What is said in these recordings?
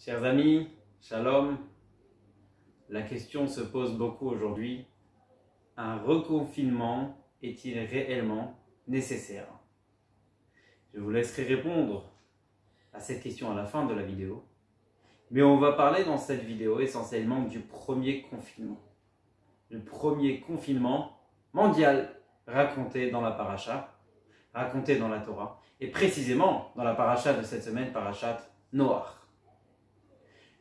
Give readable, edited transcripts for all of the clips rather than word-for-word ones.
Chers amis, shalom. La question se pose beaucoup aujourd'hui. Un reconfinement est-il réellement nécessaire? Je vous laisserai répondre à cette question à la fin de la vidéo. Mais on va parler dans cette vidéo essentiellement du premier confinement. Le premier confinement mondial raconté dans la paracha, raconté dans la Torah, et précisément dans la paracha de cette semaine, parachat Noach.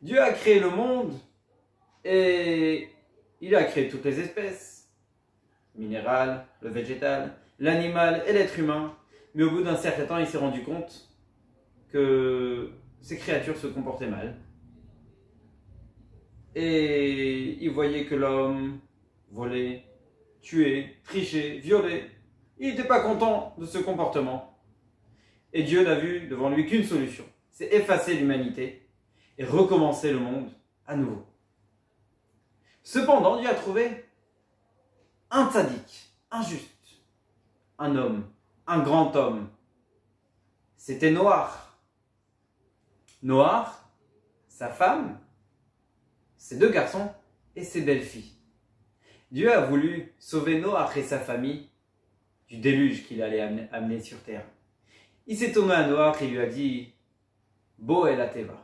Dieu a créé le monde et il a créé toutes les espèces, le minéral, le végétal, l'animal et l'être humain. Mais au bout d'un certain temps, il s'est rendu compte que ces créatures se comportaient mal. Et il voyait que l'homme volait, tuait, trichait, violait. Il n'était pas content de ce comportement. Et Dieu n'a vu devant lui qu'une solution, c'est effacer l'humanité et recommencer le monde à nouveau. Cependant, Dieu a trouvé un tzaddik, un juste, un homme, un grand homme. C'était Noach. Noach, sa femme, ses deux garçons et ses belles-filles. Dieu a voulu sauver Noach et sa famille du déluge qu'il allait amener sur terre. Il s'est tourné à Noach et lui a dit « Bo el teva »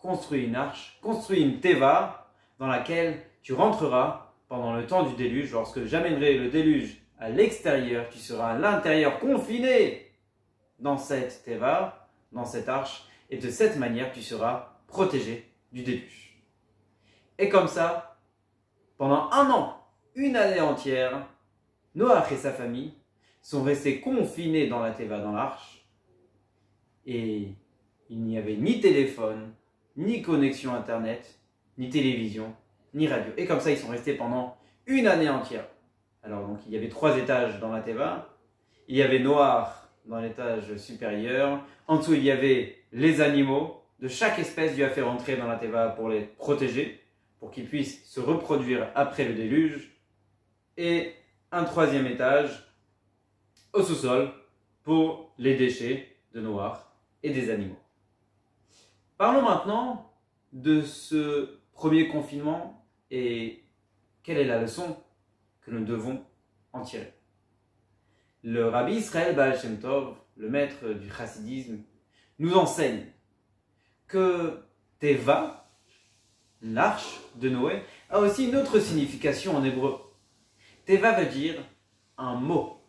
construis une arche, construis une teva dans laquelle tu rentreras pendant le temps du déluge. Lorsque j'amènerai le déluge à l'extérieur, tu seras à l'intérieur confiné dans cette teva, dans cette arche, et de cette manière tu seras protégé du déluge. Et comme ça, pendant un an, une année entière, Noach et sa famille sont restés confinés dans la teva, dans l'arche, et il n'y avait ni téléphone, ni connexion internet, ni télévision, ni radio. Et comme ça, ils sont restés pendant une année entière. Alors donc, il y avait 3 étages dans la teva. Il y avait Noach dans l'étage supérieur. En dessous, il y avait les animaux. De chaque espèce, Dieu a fait rentrer dans la teva pour les protéger, pour qu'ils puissent se reproduire après le déluge. Et un 3e étage au sous-sol pour les déchets de Noach et des animaux. Parlons maintenant de ce premier confinement et quelle est la leçon que nous devons en tirer. Le rabbi Israël Baal Shem Tov, le maître du chassidisme, nous enseigne que Teva, l'arche de Noé, a aussi une autre signification en hébreu. Teva veut dire un mot.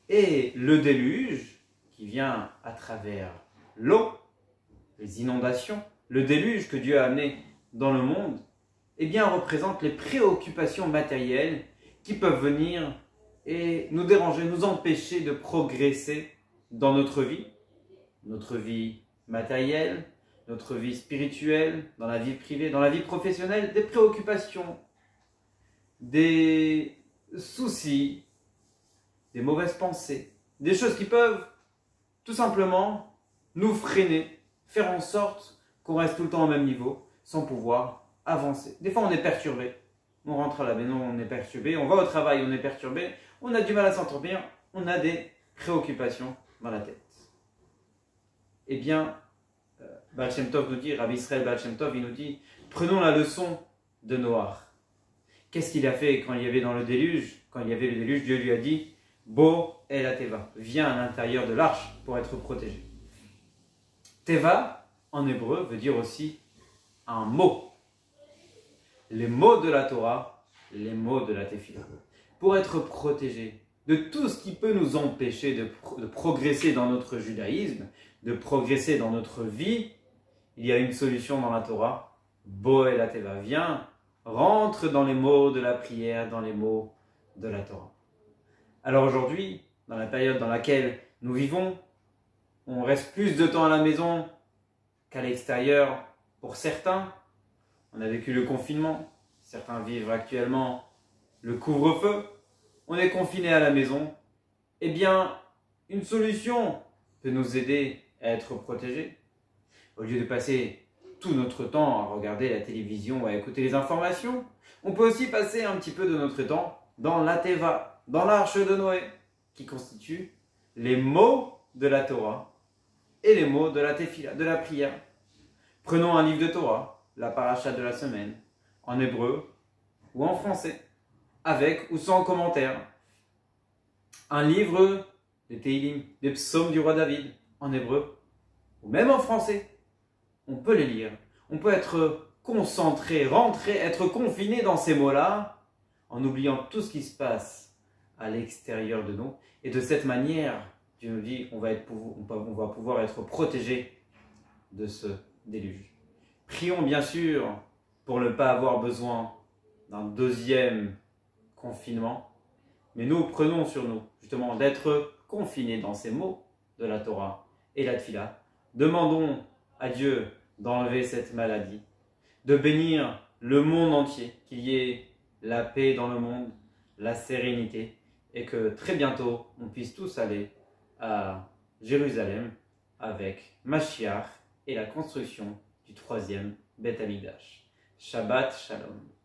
Et le déluge, qui vient à travers l'eau, les inondations, le déluge que Dieu a amené dans le monde, eh bien, représente les préoccupations matérielles qui peuvent venir et nous déranger, nous empêcher de progresser dans notre vie matérielle, notre vie spirituelle, dans la vie privée, dans la vie professionnelle, des préoccupations, des soucis, des mauvaises pensées, des choses qui peuvent tout simplement nous freiner, faire en sorte qu'on reste tout le temps au même niveau, sans pouvoir avancer. Des fois, on est perturbé. On rentre à la maison, on est perturbé. On va au travail, on est perturbé. On a du mal à s'endormir. On a des préoccupations dans la tête. Eh bien, Baal Shem Tov nous dit, Rabbi Israël Baal Shem Tov, il nous dit, prenons la leçon de Noach. Qu'est-ce qu'il a fait quand il y avait dans le déluge? Quand il y avait le déluge, Dieu lui a dit, Bo el teva, viens à l'intérieur de l'arche pour être protégé. Teva, en hébreu, veut dire aussi un mot. Les mots de la Torah, les mots de la Tefila. Pour être protégé de tout ce qui peut nous empêcher de progresser dans notre judaïsme, de progresser dans notre vie, il y a une solution dans la Torah. Bo el teva, viens, rentre dans les mots de la prière, dans les mots de la Torah. Alors aujourd'hui, dans la période dans laquelle nous vivons, on reste plus de temps à la maison qu'à l'extérieur pour certains. On a vécu le confinement. Certains vivent actuellement le couvre-feu. On est confiné à la maison. Eh bien, une solution peut nous aider à être protégés. Au lieu de passer tout notre temps à regarder la télévision ou à écouter les informations, on peut aussi passer un petit peu de notre temps dans la Teva, dans l'arche de Noé, qui constitue les mots de la Torah et les mots de la Tefila, de la prière. Prenons un livre de Torah, la paracha de la semaine, en hébreu ou en français, avec ou sans commentaire. Un livre des Teilim, des psaumes du roi David, en hébreu ou même en français. On peut les lire. On peut être concentré, rentrer, être confiné dans ces mots-là, en oubliant tout ce qui se passe à l'extérieur de nous. Et de cette manière, Dieu nous dit qu'on va pouvoir être protégé de ce déluge. Prions bien sûr pour ne pas avoir besoin d'un deuxième confinement, mais nous prenons sur nous justement d'être confinés dans ces mots de la Torah et la Tfila. Demandons à Dieu d'enlever cette maladie, de bénir le monde entier, qu'il y ait la paix dans le monde, la sérénité, et que très bientôt on puisse tous aller à Jérusalem avec Mashiach et la construction du troisième Beth Amikdash. Shabbat Shalom.